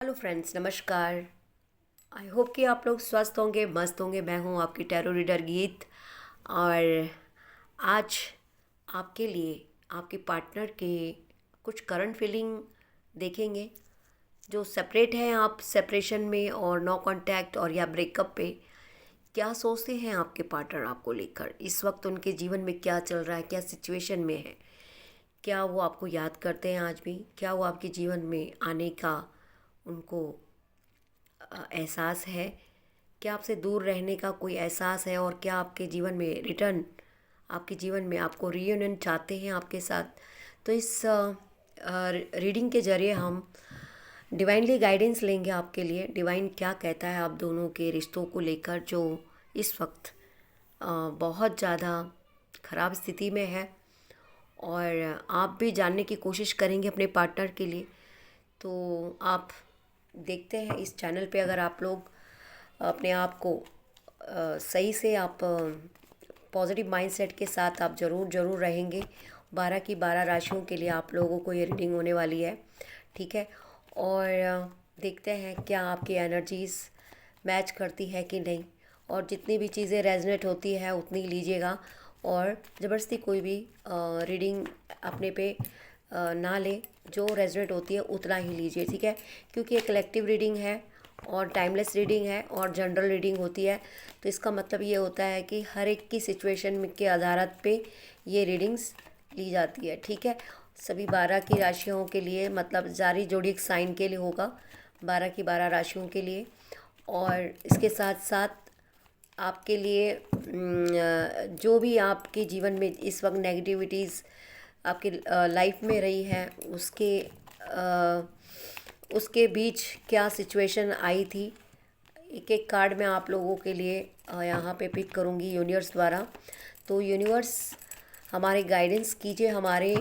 Hello friends, नमस्कार। I hope कि आप लोग स्वस्थ होंगे, मस्त होंगे। मैं हूँ आपकी टैरो रीडर गीत। और आज आपके लिए आपके पार्टनर के कुछ करंट फीलिंग देखेंगे जो सेपरेट हैं। आप सेपरेशन में और नो कांटेक्ट और या ब्रेकअप पे क्या सोचते हैं आपके पार्टनर आपको लेकर। इस वक्त उनके जीवन में क्या चल रहा है, क्या सिचुएशन में है, क्या वो आपको याद करते हैं आज भी, क्या वो आपके जीवन में आने का उनको एहसास है, क्या आपसे दूर रहने का कोई एहसास है, और क्या आपके जीवन में रिटर्न, आपके जीवन में आपको रीयूनियन चाहते हैं आपके साथ। तो इस रीडिंग के ज़रिए हम डिवाइनली गाइडेंस लेंगे आपके लिए। डिवाइन क्या कहता है आप दोनों के रिश्तों को लेकर, जो इस वक्त बहुत ज़्यादा ख़राब स्थिति में है। और आप भी जानने की कोशिश करेंगे अपने पार्टनर के लिए। तो आप देखते हैं इस चैनल पे। अगर आप लोग अपने आप को सही से आप पॉजिटिव माइंडसेट के साथ आप ज़रूर ज़रूर रहेंगे। 12 की 12 राशियों के लिए आप लोगों को ये रीडिंग होने वाली है, ठीक है। और देखते हैं क्या आपकी एनर्जीज़ मैच करती है कि नहीं। और जितनी भी चीज़ें रेजनेट होती है उतनी लीजिएगा, और ज़बरदस्ती कोई भी रीडिंग अपने पे ना ले। जो रेजनेट होती है उतना ही लीजिए, ठीक है। क्योंकि ये कलेक्टिव रीडिंग है और टाइमलेस रीडिंग है और जनरल रीडिंग होती है। तो इसका मतलब ये होता है कि हर एक की सिचुएशन के आधार पे ये रीडिंग्स ली जाती है, ठीक है। सभी 12 की राशियों के लिए, मतलब जारी जोडिक साइन के लिए होगा, 12 की 12 राशियों के लिए। और इसके साथ साथ आपके लिए जो भी आपके जीवन में इस वक्त नेगेटिविटीज़ आपकी लाइफ में रही है, उसके बीच क्या सिचुएशन आई थी। एक एक कार्ड मैं आप लोगों के लिए यहाँ पे पिक करूँगी यूनिवर्स द्वारा। तो यूनिवर्स हमारे गाइडेंस कीजिए, हमारे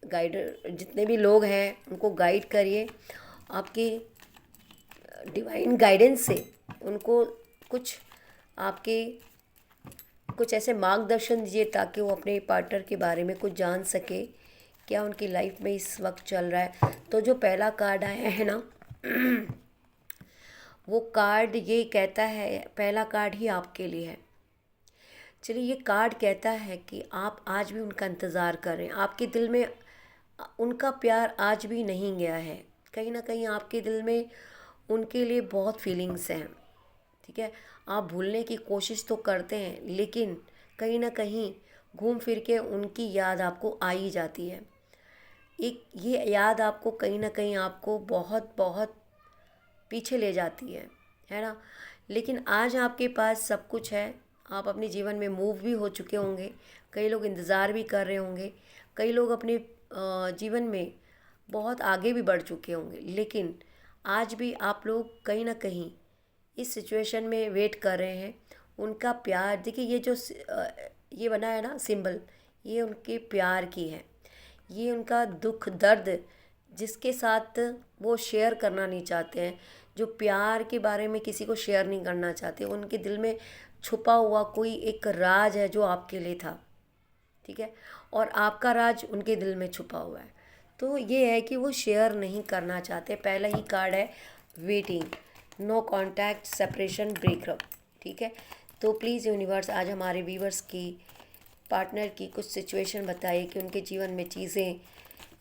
गाइडर जितने भी लोग हैं उनको गाइड करिए आपकी डिवाइन गाइडेंस से। उनको कुछ आपके कुछ ऐसे मार्गदर्शन दीजिए ताकि वो अपने पार्टनर के बारे में कुछ जान सके, क्या उनकी लाइफ में इस वक्त चल रहा है। तो जो पहला कार्ड आया है ना, वो कार्ड ये कहता है, पहला कार्ड ही आपके लिए है। चलिए, ये कार्ड कहता है कि आप आज भी उनका इंतज़ार कर रहे हैं। आपके दिल में उनका प्यार आज भी नहीं गया है। कहीं ना कहीं आपके दिल में उनके लिए बहुत फीलिंग्स हैं, ठीक है। आप भूलने की कोशिश तो करते हैं, लेकिन कहीं ना कहीं घूम फिर के उनकी याद आपको आ ही जाती है। एक ये याद आपको कहीं ना कहीं आपको बहुत बहुत पीछे ले जाती है ना। लेकिन आज आपके पास सब कुछ है। आप अपने जीवन में मूव भी हो चुके होंगे। कई लोग इंतज़ार भी कर रहे होंगे। कई लोग अपने जीवन में बहुत आगे भी बढ़ चुके होंगे। लेकिन आज भी आप लोग कहीं ना कहीं इस सिचुएशन में वेट कर रहे हैं उनका प्यार। देखिए, ये जो ये बना है ना सिंबल, ये उनके प्यार की है। ये उनका दुख दर्द जिसके साथ वो शेयर करना नहीं चाहते हैं, जो प्यार के बारे में किसी को शेयर नहीं करना चाहते, उनके दिल में छुपा हुआ कोई एक राज है जो आपके लिए था, ठीक है। और आपका राज उनके दिल में छुपा हुआ है। तो ये है कि वो शेयर नहीं करना चाहते। पहला ही कार्ड है waiting, no contact, separation, breakup, ठीक है। तो प्लीज़ यूनिवर्स आज हमारे व्यूवर्स की पार्टनर की कुछ सिचुएशन बताइए कि उनके जीवन में चीज़ें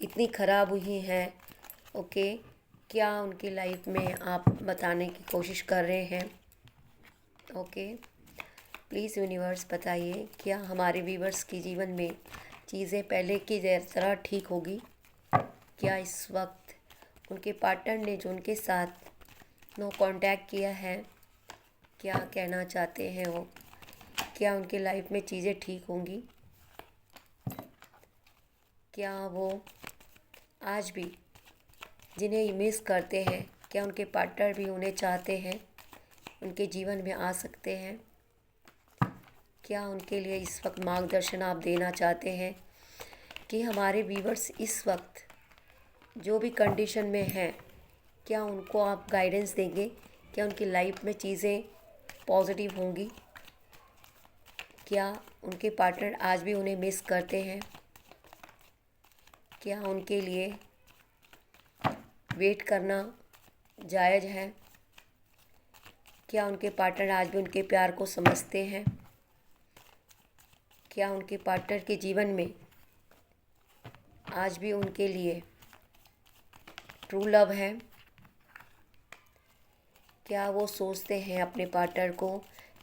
इतनी ख़राब हुई हैं, ओके। क्या उनकी लाइफ में आप बताने की कोशिश कर रहे हैं, ओके। प्लीज़ यूनिवर्स बताइए क्या हमारे व्यूवर्स के जीवन में चीज़ें पहले की तरह ठीक होगी। क्या इस वक्त उनके पार्टनर ने जो उनके साथ नो कांटेक्ट किया है, क्या कहना चाहते हैं वो, क्या उनके लाइफ में चीज़ें ठीक होंगी। क्या वो आज भी जिन्हें मिस करते हैं, क्या उनके पार्टनर भी उन्हें चाहते हैं, उनके जीवन में आ सकते हैं। क्या उनके लिए इस वक्त मार्गदर्शन आप देना चाहते हैं कि हमारे व्यूवर्स इस वक्त जो भी कंडीशन में हैं, क्या उनको आप गाइडेंस देंगे, क्या उनकी लाइफ में चीज़ें पॉजिटिव होंगी। क्या उनके पार्टनर आज भी उन्हें मिस करते हैं, क्या उनके लिए वेट करना जायज़ है? क्या उनके पार्टनर आज भी उनके प्यार को समझते हैं? क्या उनके पार्टनर के जीवन में आज भी उनके लिए ट्रू लव है? क्या वो सोचते हैं अपने पार्टनर को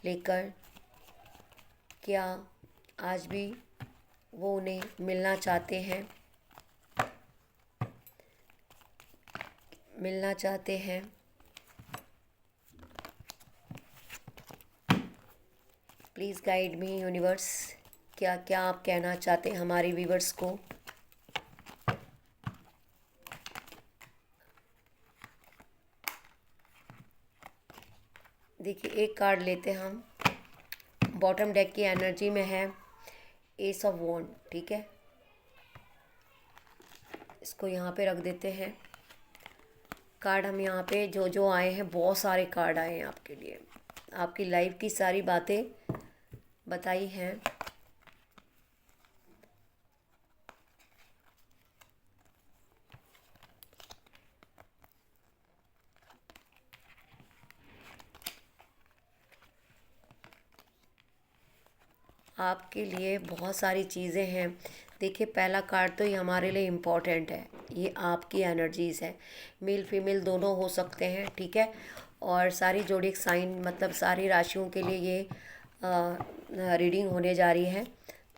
लेकर? क्या आज भी वो उन्हें मिलना चाहते हैं? मिलना चाहते हैं? प्लीज़ गाइड मी यूनिवर्स, क्या क्या आप कहना चाहते हैं हमारे व्यूवर्स को? देखिए, एक कार्ड लेते हैं हम। बॉटम डेक की एनर्जी में है एस ऑफ वॉन्ड, ठीक है। इसको यहाँ पे रख देते हैं। कार्ड हम यहाँ पे जो जो आए हैं, बहुत सारे कार्ड आए हैं आपके लिए। आपकी लाइफ की सारी बातें बताई हैं। आपके लिए बहुत सारी चीज़ें हैं। देखिए, पहला कार्ड तो ये हमारे लिए इम्पोर्टेंट है। ये आपकी एनर्जीज़ है, मेल फीमेल दोनों हो सकते हैं, ठीक है। और सारी जोडिक साइन मतलब सारी राशियों के लिए ये रीडिंग होने जा रही है।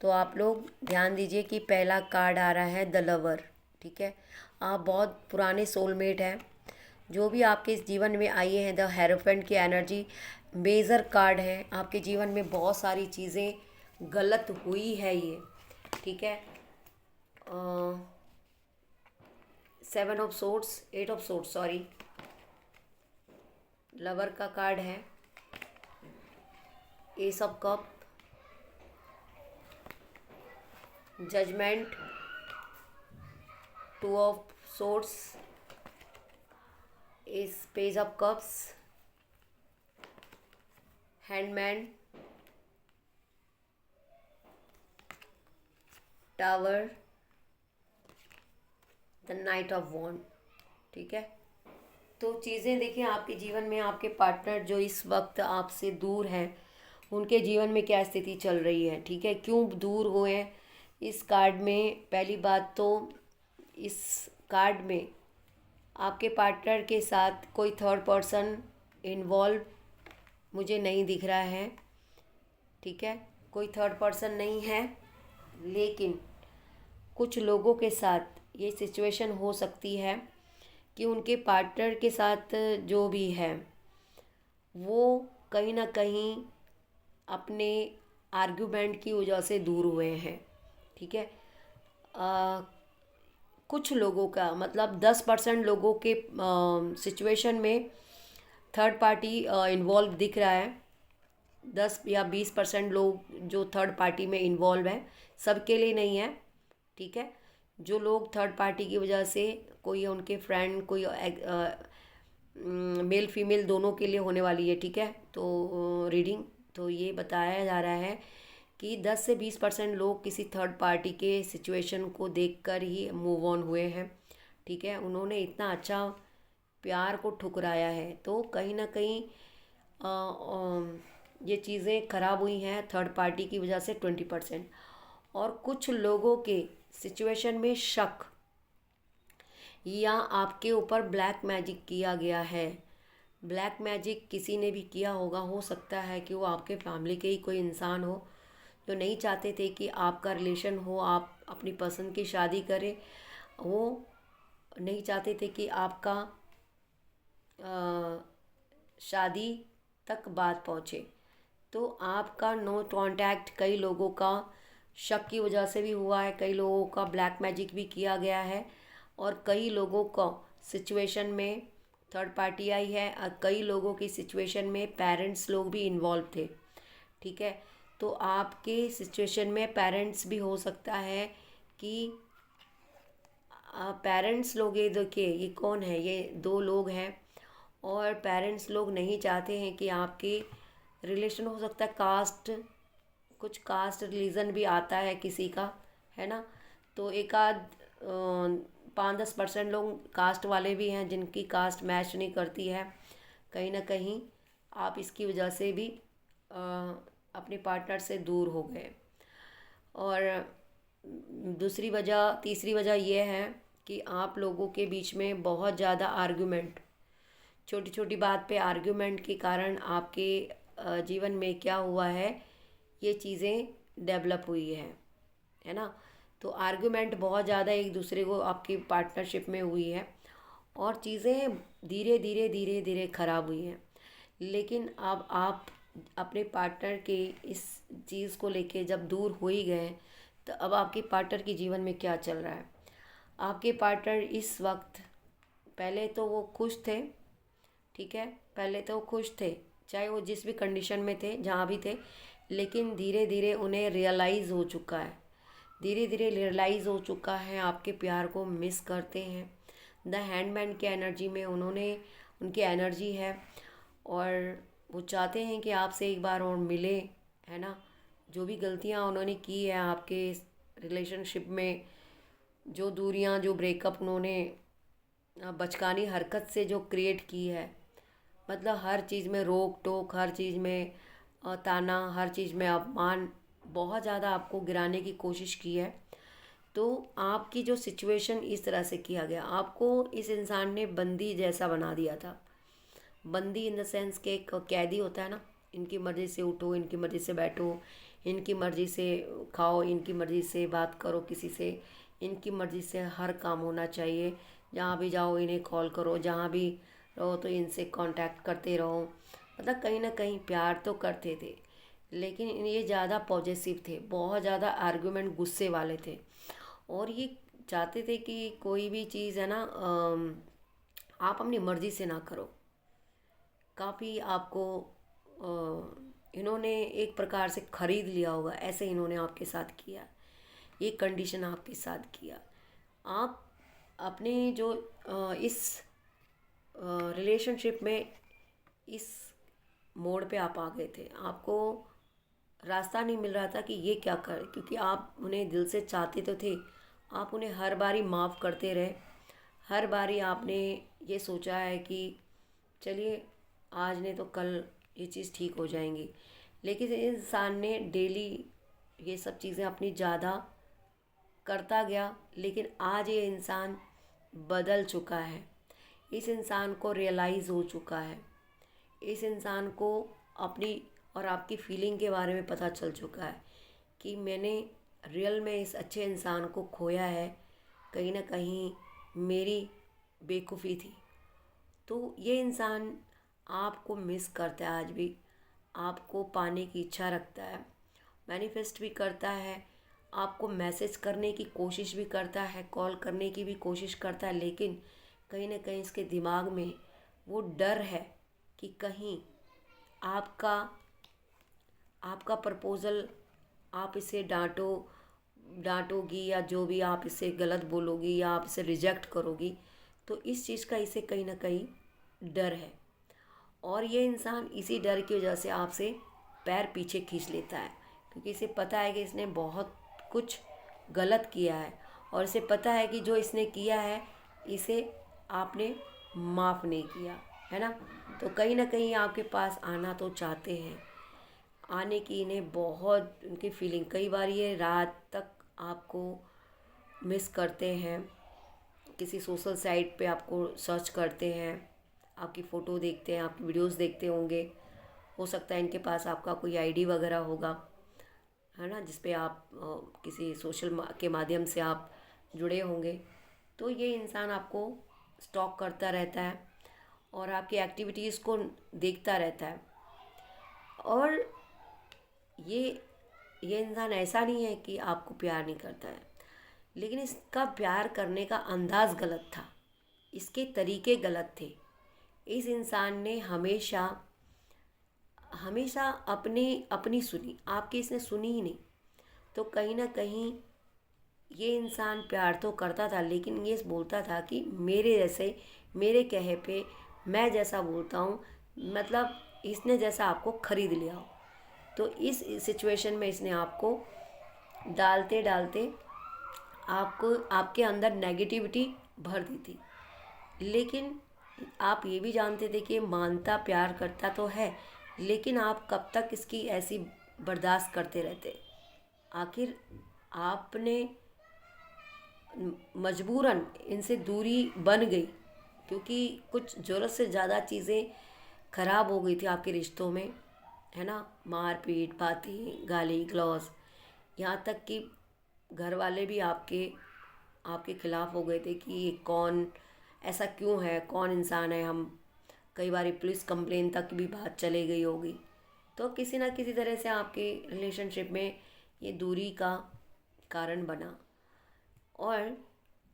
तो आप लोग ध्यान दीजिए कि पहला कार्ड आ रहा है द लवर, ठीक है। आप बहुत पुराने सोलमेट हैं। जो भी आपके इस जीवन में आई हैं, द हेरोफेंट की एनर्जी मेजर कार्ड है। आपके जीवन में बहुत सारी चीज़ें गलत हुई है ये, ठीक है। 7 of swords, 8 of swords, sorry, lover का कार्ड है। Ace of cup, judgement, 2 of swords, ace page of cups, hangman, tower, the knight of wand, ठीक है। तो चीज़ें देखिए, आपके जीवन में आपके पार्टनर जो इस वक्त आपसे दूर हैं, उनके जीवन में क्या स्थिति चल रही है, ठीक है, क्यों दूर हुए हैं। इस कार्ड में पहली बात तो इस कार्ड में आपके पार्टनर के साथ कोई थर्ड पर्सन इन्वॉल्व मुझे नहीं दिख रहा है, ठीक है। कोई थर्ड पर्सन नहीं है, लेकिन कुछ लोगों के साथ ये सिचुएशन हो सकती है कि उनके पार्टनर के साथ जो भी है वो कहीं ना कहीं अपने आर्ग्यूमेंट की वजह से दूर हुए हैं, ठीक है। कुछ लोगों का मतलब 10% लोगों के सिचुएशन में थर्ड पार्टी इन्वॉल्व दिख रहा है। 10 या 20% लोग जो थर्ड पार्टी में इन्वॉल्व हैं, सबके लिए नहीं है, ठीक है। जो लोग थर्ड पार्टी की वजह से, कोई उनके फ्रेंड, कोई मेल फीमेल दोनों के लिए होने वाली है, ठीक है। तो रीडिंग तो ये बताया जा रहा है कि 10 से 20% लोग किसी थर्ड पार्टी के सिचुएशन को देखकर ही मूव ऑन हुए हैं, ठीक है। उन्होंने इतना अच्छा प्यार को ठुकराया है, तो कहीं ना कहीं ये चीज़ें ख़राब हुई हैं थर्ड पार्टी की वजह से 20%। और कुछ लोगों के सिचुएशन में शक या आपके ऊपर ब्लैक मैजिक किया गया है। ब्लैक मैजिक किसी ने भी किया होगा, हो सकता है कि वो आपके फैमिली के ही कोई इंसान हो जो नहीं चाहते थे कि आपका रिलेशन हो, आप अपनी पसंद की शादी करें। वो नहीं चाहते थे कि आपका शादी तक बात पहुँचे। तो आपका नो कांटेक्ट कई लोगों का शक की वजह से भी हुआ है, कई लोगों का ब्लैक मैजिक भी किया गया है, और कई लोगों को सिचुएशन में थर्ड पार्टी आई है, और कई लोगों की सिचुएशन में पेरेंट्स लोग भी इन्वॉल्व थे, ठीक है। तो आपके सिचुएशन में पेरेंट्स भी हो सकता है कि पेरेंट्स लोग, ये देखिए ये कौन है, ये 2 लोग हैं, और पेरेंट्स लोग नहीं चाहते हैं कि आपके रिलेशन, हो सकता है कास्ट, कुछ कास्ट रिलीजन भी आता है किसी का, है ना। तो एक आध 5-10% लोग कास्ट वाले भी हैं जिनकी कास्ट मैच नहीं करती है। कहीं ना कहीं आप इसकी वजह से भी अपने पार्टनर से दूर हो गए। और दूसरी वजह तीसरी वजह यह है कि आप लोगों के बीच में बहुत ज़्यादा आर्गुमेंट, छोटी छोटी बात पे आर्गुमेंट के कारण आपके जीवन में क्या हुआ है, ये चीज़ें डेवलप हुई है ना। तो आर्गुमेंट बहुत ज़्यादा एक दूसरे को आपकी पार्टनरशिप में हुई है और चीज़ें धीरे धीरे धीरे धीरे ख़राब हुई हैं। लेकिन अब आप अपने पार्टनर के इस चीज़ को लेके जब दूर हो ही गए, तो अब आपके पार्टनर के जीवन में क्या चल रहा है। आपके पार्टनर इस वक्त, पहले तो वो खुश थे, ठीक है, पहले तो वो खुश थे चाहे वो जिस भी कंडीशन में थे, जहाँ भी थे, लेकिन धीरे धीरे उन्हें रियलाइज़ हो चुका है, धीरे धीरे रियलाइज़ हो चुका है, आपके प्यार को मिस करते हैं। द हैंडमैन के एनर्जी में उनकी एनर्जी है और वो चाहते हैं कि आपसे एक बार और मिले, है ना। जो भी गलतियाँ उन्होंने की है आपके रिलेशनशिप में, जो दूरियाँ, जो ब्रेकअप उन्होंने बचकानी हरकत से जो क्रिएट की है, मतलब हर चीज़ में रोक टोक, हर चीज़ में ताना, हर चीज़ में अपमान, बहुत ज़्यादा आपको गिराने की कोशिश की है। तो आपकी जो सिचुएशन इस तरह से किया गया, आपको इस इंसान ने बंदी जैसा बना दिया था। बंदी इन द सेंस के एक कैदी होता है ना, इनकी मर्ज़ी से उठो, इनकी मर्ज़ी से बैठो, इनकी मर्ज़ी से खाओ, इनकी मर्ज़ी से बात करो किसी से, इनकी मर्ज़ी से हर काम होना चाहिए। जहाँ भी जाओ इन्हें कॉल करो, जहाँ भी रहो तो इनसे कांटेक्ट करते रहो। मतलब कहीं ना कहीं प्यार तो करते थे, लेकिन ये ज़्यादा पॉजेसिव थे, बहुत ज़्यादा आर्गुमेंट, गुस्से वाले थे। और ये चाहते थे कि कोई भी चीज़ है ना, आप अपनी मर्ज़ी से ना करो। काफ़ी आपको इन्होंने एक प्रकार से ख़रीद लिया होगा, ऐसे इन्होंने आपके साथ किया, ये कंडीशन आपके साथ किया। आप अपने जो इस रिलेशनशिप में इस मोड़ पे आप आ गए थे, आपको रास्ता नहीं मिल रहा था कि ये क्या कर, क्योंकि आप उन्हें दिल से चाहते तो थे। आप उन्हें हर बारी माफ़ करते रहे, हर बारी आपने ये सोचा है कि चलिए आज नहीं तो कल ये चीज़ ठीक हो जाएंगी। लेकिन इस इंसान ने डेली ये सब चीज़ें अपनी ज़्यादा करता गया, लेकिन आज ये इंसान बदल चुका है। इस इंसान को रियलाइज़ हो चुका है, इस इंसान को अपनी और आपकी फीलिंग के बारे में पता चल चुका है कि मैंने रियल में इस अच्छे इंसान को खोया है, कहीं ना कहीं मेरी बेवकूफ़ी थी। तो ये इंसान आपको मिस करता है, आज भी आपको पाने की इच्छा रखता है, मैनिफेस्ट भी करता है, आपको मैसेज करने की कोशिश भी करता है, कॉल करने की भी कोशिश करता है, लेकिन कहीं ना कहीं इसके दिमाग में वो डर है कि कहीं आपका प्रपोज़ल, आप इसे डांटोगी या जो भी आप इसे गलत बोलोगी या आप इसे रिजेक्ट करोगी, तो इस चीज़ का इसे कहीं ना कहीं डर है। और ये इंसान इसी डर की वजह से आपसे पैर पीछे खींच लेता है, क्योंकि इसे पता है कि इसने बहुत कुछ गलत किया है और इसे पता है कि जो इसने किया है इसे आपने माफ़ नहीं किया, है ना। तो कहीं ना कहीं आपके पास आना तो चाहते हैं, आने की इन्हें बहुत उनकी फीलिंग, कई बार ये रात तक आपको मिस करते हैं, किसी सोशल साइट पे आपको सर्च करते हैं, आपकी फ़ोटो देखते हैं, आपकी वीडियोस देखते होंगे। हो सकता है इनके पास आपका कोई आईडी वगैरह होगा, है ना, जिस पे आप किसी सोशल के माध्यम से आप जुड़े होंगे। तो ये इंसान आपको स्टॉक करता रहता है और आपकी एक्टिविटीज़ को देखता रहता है। और ये ये इंसान ऐसा नहीं है कि आपको प्यार नहीं करता है, लेकिन इसका प्यार करने का अंदाज़ गलत था, इसके तरीके गलत थे। इस इंसान ने हमेशा हमेशा अपनी सुनी, आपकी इसने सुनी ही नहीं। तो कहीं ना कहीं ये इंसान प्यार तो करता था, लेकिन ये बोलता था कि मेरे जैसे, मेरे कहे पे मैं जैसा बोलता हूँ, मतलब इसने जैसा आपको ख़रीद लिया हो। तो इस सिचुएशन में इसने आपको डालते डालते आपको, आपके अंदर नेगेटिविटी भर दी थी। लेकिन आप ये भी जानते थे कि मानता प्यार करता तो है, लेकिन आप कब तक इसकी ऐसी बर्दाश्त करते रहते। आखिर आपने मजबूरन इनसे दूरी बन गई, क्योंकि कुछ ज़रूरत से ज़्यादा चीज़ें खराब हो गई थी आपके रिश्तों में, है ना। मारपीट, बातें, गाली गलौज, यहाँ तक कि घर वाले भी आपके आपके खिलाफ हो गए थे कि ये कौन, ऐसा क्यों है, कौन इंसान है। हम कई बार पुलिस कंप्लेन तक भी बात चले गई होगी। तो किसी ना किसी तरह से आपके रिलेशनशिप में ये दूरी का कारण बना। और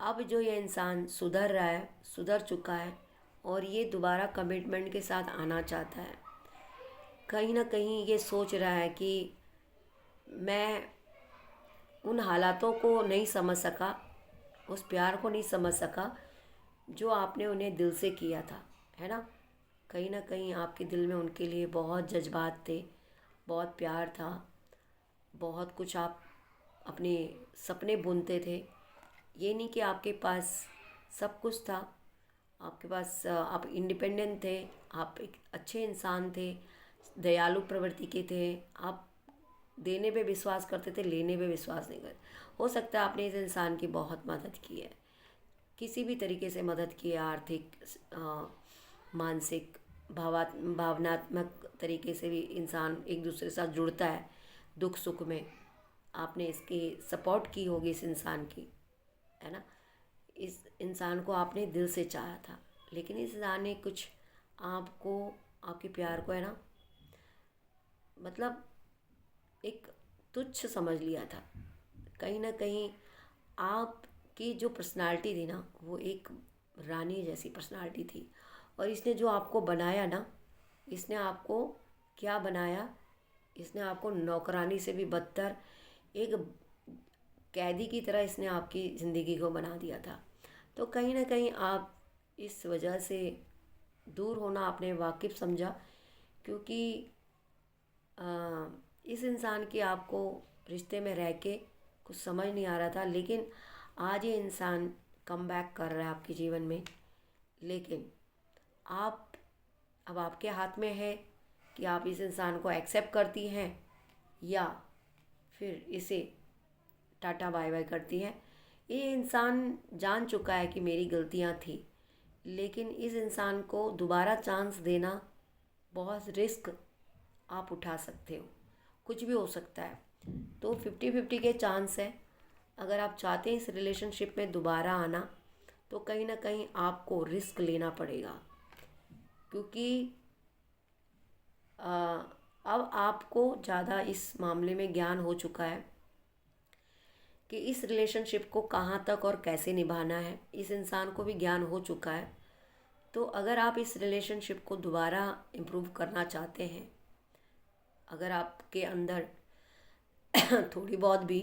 अब जो ये इंसान सुधर रहा है, सुधर चुका है, और ये दोबारा कमिटमेंट के साथ आना चाहता है। कहीं ना कहीं ये सोच रहा है कि मैं उन हालातों को नहीं समझ सका, उस प्यार को नहीं समझ सका जो आपने उन्हें दिल से किया था, है ना। कहीं ना कहीं आपके दिल में उनके लिए बहुत जज्बात थे, बहुत प्यार था, बहुत कुछ आप अपने सपने बुनते थे। ये नहीं कि आपके पास सब कुछ था, आपके पास आप इंडिपेंडेंट थे, आप एक अच्छे इंसान थे, दयालु प्रवृत्ति के थे, आप देने पे विश्वास करते थे, लेने पे विश्वास नहीं करते। हो सकता है आपने इस इंसान की बहुत मदद की है, किसी भी तरीके से मदद की है, आर्थिक, मानसिक, भावनात्मक तरीके से भी इंसान एक दूसरे के साथ जुड़ता है दुख सुख में। आपने इसकी सपोर्ट की होगी इस इंसान की, है ना। इस इंसान को आपने दिल से चाहा था, लेकिन इस इंसान ने कुछ आपको, आपके प्यार को, है ना, मतलब एक तुच्छ समझ लिया था। कहीं ना कहीं आपकी जो पर्सनालिटी थी ना, वो एक रानी जैसी पर्सनालिटी थी। और इसने जो आपको बनाया ना, इसने आपको क्या बनाया, इसने आपको नौकरानी से भी बदतर, एक कैदी की तरह इसने आपकी ज़िंदगी को बना दिया था। तो कहीं ना कहीं आप इस वजह से दूर होना आपने वाकिफ़ समझा, क्योंकि इस इंसान की आपको रिश्ते में रह के कुछ समझ नहीं आ रहा था। लेकिन आज ये इंसान कम बैक कर रहा है आपके जीवन में। लेकिन आप, अब आपके हाथ में है कि आप इस इंसान को एक्सेप्ट करती हैं या फिर इसे टाटा बाय बाय करती हैं। ये इंसान जान चुका है कि मेरी गलतियां थी, लेकिन इस इंसान को दोबारा चांस देना बहुत रिस्क आप उठा सकते हो, कुछ भी हो सकता है। तो 50-50 के चांस है। अगर आप चाहते हैं इस रिलेशनशिप में दोबारा आना, तो कहीं ना कहीं आपको रिस्क लेना पड़ेगा, क्योंकि अब आपको ज़्यादा इस मामले में ज्ञान हो चुका है कि इस रिलेशनशिप को कहाँ तक और कैसे निभाना है। इस इंसान को भी ज्ञान हो चुका है। तो अगर आप इस रिलेशनशिप को दोबारा इम्प्रूव करना चाहते हैं, अगर आपके अंदर थोड़ी बहुत भी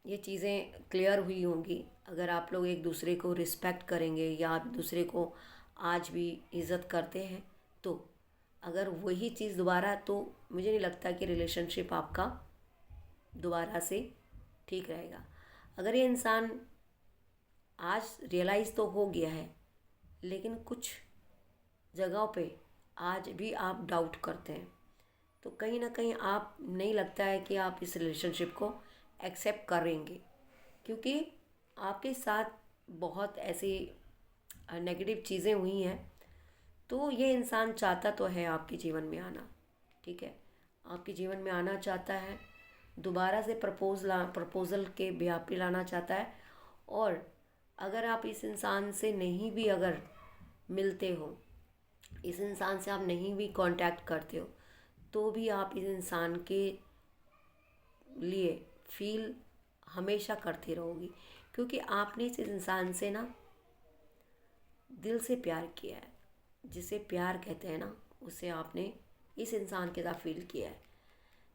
ये चीज़ें क्लियर हुई होंगी, अगर आप लोग एक दूसरे को रिस्पेक्ट करेंगे या आप दूसरे को आज भी इज़्ज़त करते हैं, तो अगर वही चीज़ दोबारा, तो मुझे नहीं लगता कि रिलेशनशिप आपका दोबारा से ठीक रहेगा। अगर ये इंसान आज रियलाइज़ तो हो गया है, लेकिन कुछ जगहों पे आज भी आप डाउट करते हैं, तो कहीं ना कहीं आप, नहीं लगता है कि आप इस रिलेशनशिप को एक्सेप्ट करेंगे, क्योंकि आपके साथ बहुत ऐसी नेगेटिव चीज़ें हुई हैं। तो ये इंसान चाहता तो है आपके जीवन में आना, ठीक है, आपके जीवन में आना चाहता है, दोबारा से प्रपोज़ल के ब्याह पे लाना चाहता है। और अगर आप इस इंसान से नहीं भी अगर मिलते हो, इस इंसान से आप नहीं भी कांटेक्ट करते हो, तो भी आप इस इंसान के लिए फील हमेशा करती रहोगी, क्योंकि आपने इस इंसान से ना दिल से प्यार किया है। जिसे प्यार कहते हैं ना, उसे आपने इस इंसान के साथ फील किया है,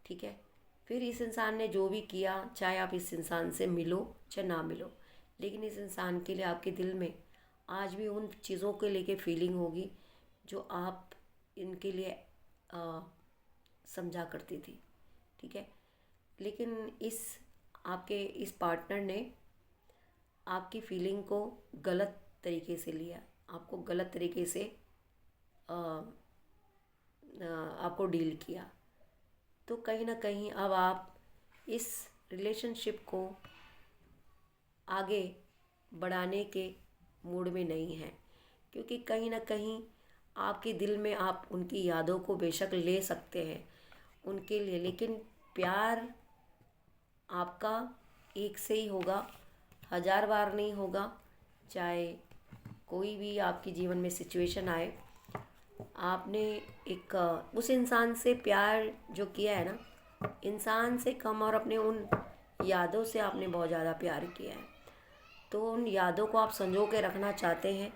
ठीक है। फिर इस इंसान ने जो भी किया, चाहे आप इस इंसान से मिलो चाहे ना मिलो, लेकिन इस इंसान के लिए आपके दिल में आज भी उन चीज़ों के लेके फीलिंग होगी जो आप इनके लिए समझा करती थी, ठीक है। लेकिन इस आपके इस पार्टनर ने आपकी फीलिंग को गलत तरीके से लिया, आपको गलत तरीके से अ, आपको डील किया। तो कहीं ना कहीं अब आप इस रिलेशनशिप को आगे बढ़ाने के मूड में नहीं हैं, क्योंकि कहीं ना कहीं आपके दिल में आप उनकी यादों को बेशक ले सकते हैं उनके लिए, लेकिन प्यार आपका एक से ही होगा, 1000 बार नहीं होगा। चाहे कोई भी आपके जीवन में सिचुएशन आए, आपने एक उस इंसान से प्यार जो किया है ना, इंसान से कम और अपने उन यादों से आपने बहुत ज़्यादा प्यार किया है। तो उन यादों को आप संजो के रखना चाहते हैं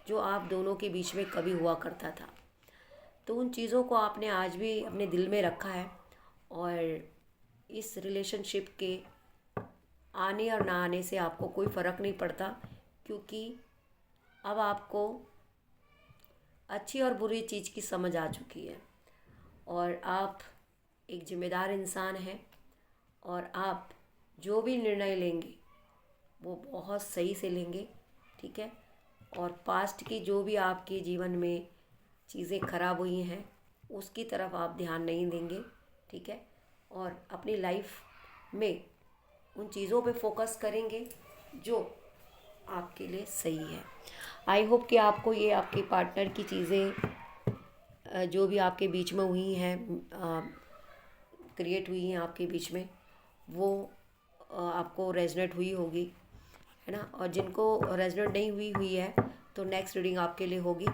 जो आप दोनों के बीच में कभी हुआ करता था। तो उन चीज़ों को आपने आज भी अपने दिल में रखा है, और इस रिलेशनशिप के आने और ना आने से आपको कोई फ़र्क नहीं पड़ता, क्योंकि अब आपको अच्छी और बुरी चीज़ की समझ आ चुकी है, और आप एक जिम्मेदार इंसान हैं, और आप जो भी निर्णय लेंगे वो बहुत सही से लेंगे, ठीक है। और पास्ट की जो भी आपके जीवन में चीज़ें खराब हुई हैं उसकी तरफ आप ध्यान नहीं देंगे, ठीक है। और अपनी लाइफ में उन चीज़ों पे फोकस करेंगे जो आपके लिए सही है। आई होप कि आपको ये आपके पार्टनर की चीज़ें जो भी आपके बीच में हुई हैं, क्रिएट हुई हैं आपके बीच में, वो आपको रेजनेट हुई होगी, है ना। और जिनको रेजनेट नहीं हुई है तो नेक्स्ट रीडिंग आपके लिए होगी।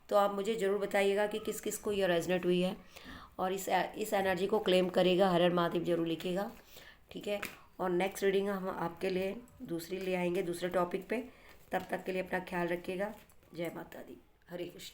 तो आप मुझे ज़रूर बताइएगा कि किस किस को ये रेजनेट हुई है, और इस एनर्जी को क्लेम करेगा, हर हर महादेव जरूर लिखेगा, ठीक है। और नेक्स्ट रीडिंग हम आपके लिए दूसरी ले आएंगे दूसरे टॉपिक पे। तब तक के लिए अपना ख्याल रखिएगा। जय माता दी। हरे कृष्ण।